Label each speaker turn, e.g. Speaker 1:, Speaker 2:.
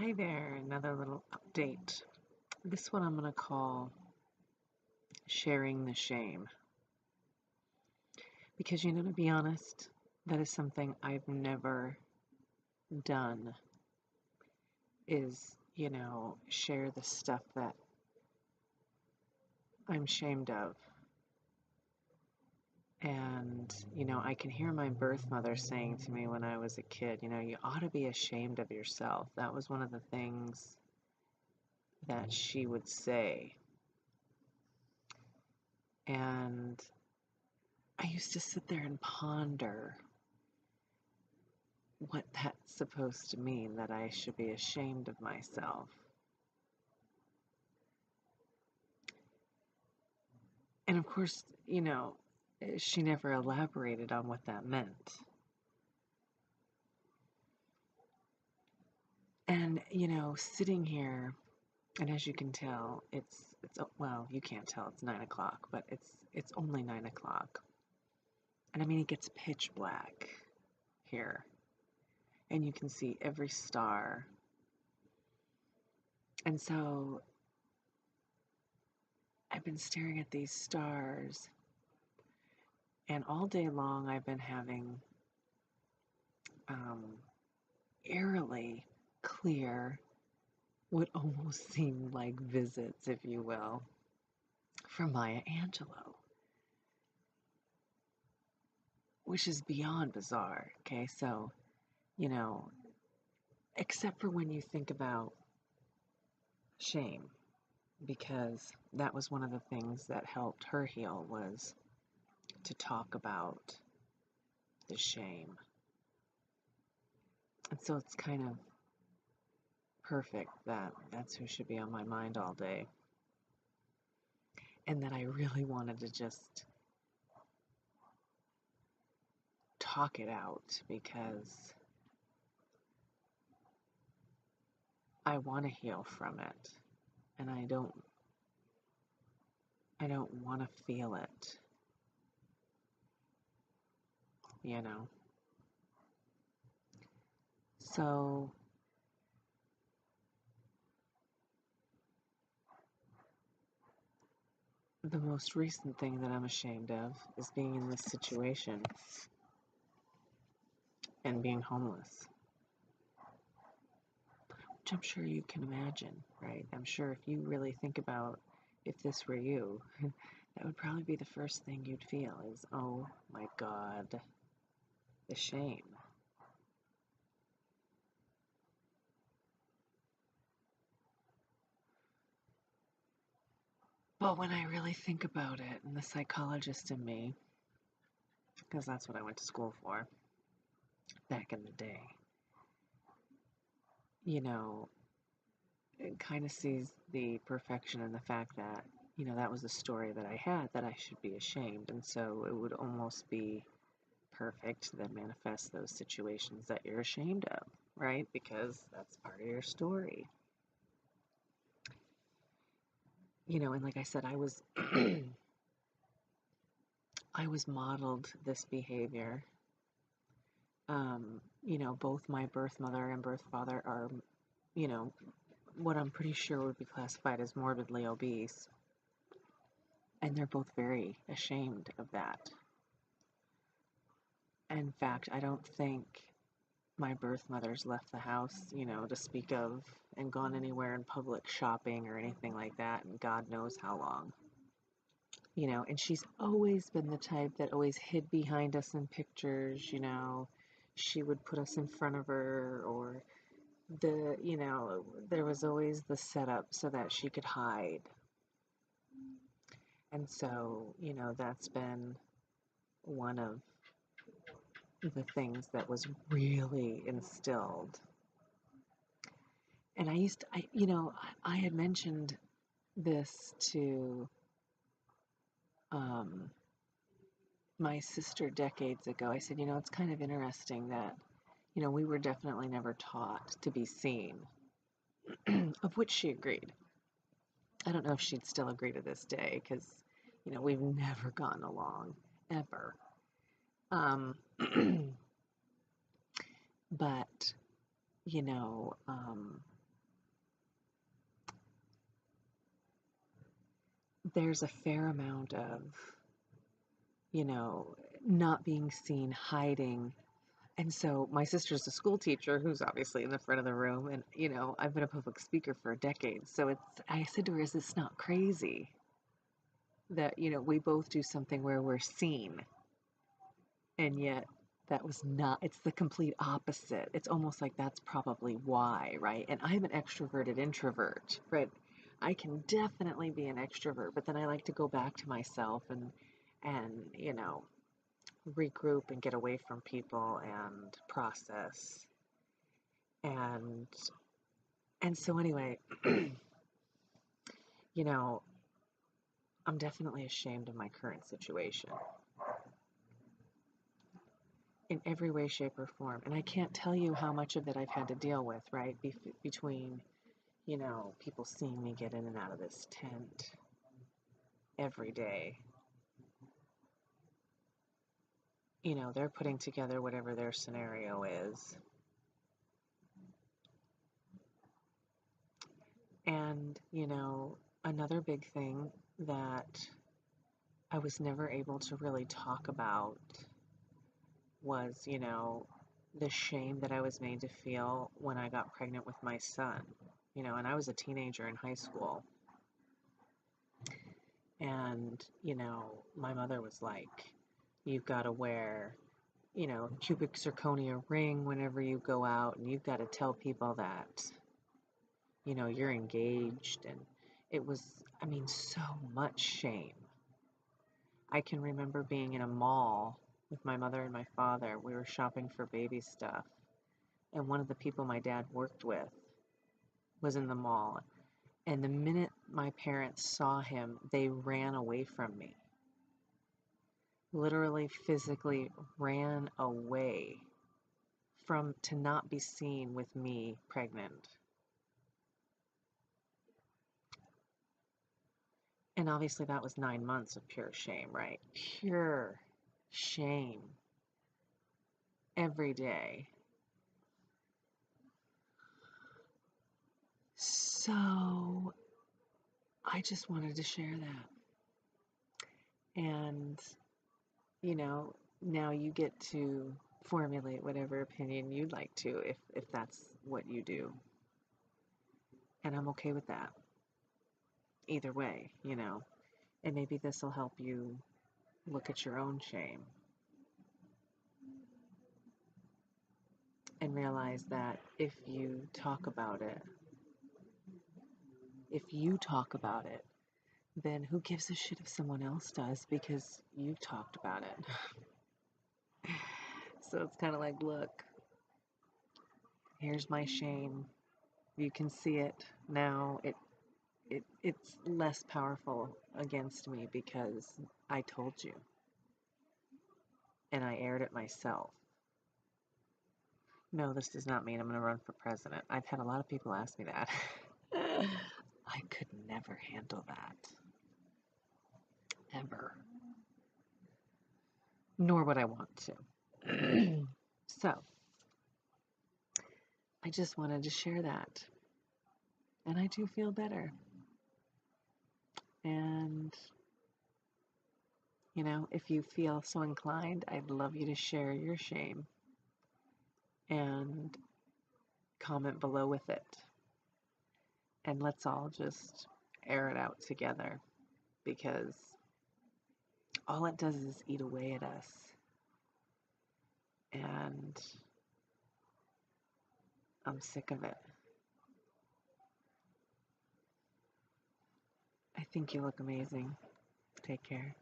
Speaker 1: Hi there, another little update. This one I'm going to call Sharing the Shame. Because, to be honest, that is something I've never done is, share the stuff that I'm ashamed of. And, I can hear my birth mother saying to me when I was a kid, you ought to be ashamed of yourself. That was one of the things that she would say. And I used to sit there and ponder what that's supposed to mean, that I should be ashamed of myself. And of course, she never elaborated on what that meant. And, sitting here, and as you can tell, well, you can't tell, it's 9 o'clock, but it's only 9 o'clock. And I mean, it gets pitch black here, and you can see every star. And so I've been staring at these stars, and all day long I've been having um, eerily clear, what almost seemed like visits, if you will, from Maya Angelou, which is beyond bizarre. Okay, so, you know, except for when you think about shame, because that was one of the things that helped her heal, was to talk about the shame. And so it's kind of perfect that that's who should be on my mind all day. And that I really wanted to just talk it out, because I want to heal from it, and I don't want to feel it, you know. So the most recent thing that I'm ashamed of is being in this situation and being homeless, which I'm sure you can imagine, right? I'm sure if you really think about, if this were you, that would probably be the first thing you'd feel is, oh my God, the shame. But when I really think about it, and the psychologist in me, because that's what I went to school for back in the day, you know, it kind of sees the perfection in the fact that, that was the story that I had, that I should be ashamed. And so it would almost be perfect to then manifest those situations that you're ashamed of, right? Because that's part of your story. And like I said, I was modeled this behavior. Both my birth mother and birth father are, you know, what I'm pretty sure would be classified as morbidly obese. And they're both very ashamed of that. In fact, I don't think my birth mother's left the house, to speak of, and gone anywhere in public shopping or anything like that, and God knows how long. And she's always been the type that always hid behind us in pictures. She would put us in front of her, or there was always the setup so that she could hide. And so, that's been one of the things that was really instilled. And I had mentioned this to my sister decades ago. I said, it's kind of interesting that, we were definitely never taught to be seen, of which she agreed. I don't know if she'd still agree to this day, because, we've never gotten along, ever. Um, but, you know, um, there's a fair amount of, you know, not being seen, hiding. And so my sister's a school teacher who's obviously in the front of the room. And, I've been a public speaker for a decade. So I said to her, is this not crazy that, we both do something where we're seen? And yet that was not, it's the complete opposite. It's almost like that's probably why, right? And I'm an extroverted introvert, right? I can definitely be an extrovert, but then I like to go back to myself and regroup and get away from people and process. And and so anyway, you know, I'm definitely ashamed of my current situation in every way, shape, or form. And I can't tell you how much of it I've had to deal with, right? Between, people seeing me get in and out of this tent every day. They're putting together whatever their scenario is. And, another big thing that I was never able to really talk about was, the shame that I was made to feel when I got pregnant with my son. And I was a teenager in high school. And, my mother was like, you've got to wear, cubic zirconia ring whenever you go out, and you've got to tell people that, you're engaged. And it was, so much shame. I can remember being in a mall with my mother and my father. We were shopping for baby stuff. And one of the people my dad worked with was in the mall. And the minute my parents saw him, they ran away from me. Literally, physically ran away from to not be seen with me pregnant. And obviously that was 9 months of pure shame, right? Pure shame every day. So I just wanted to share that. And, now you get to formulate whatever opinion you'd like to if that's what you do. And I'm okay with that. Either way, And maybe this will help you look at your own shame and realize that if you talk about it, then who gives a shit if someone else does, because you've talked about it. So it's kind of like, look, here's my shame. You can see it now. It's less powerful against me because I told you and I aired it myself. No, this does not mean I'm going to run for president. I've had a lot of people ask me that. I could never handle that. Ever. Nor would I want to. So, I just wanted to share that. And I do feel better. And, if you feel so inclined, I'd love you to share your shame and comment below with it. And let's all just air it out together, because all it does is eat away at us. And I'm sick of it. I think you look amazing. Take care.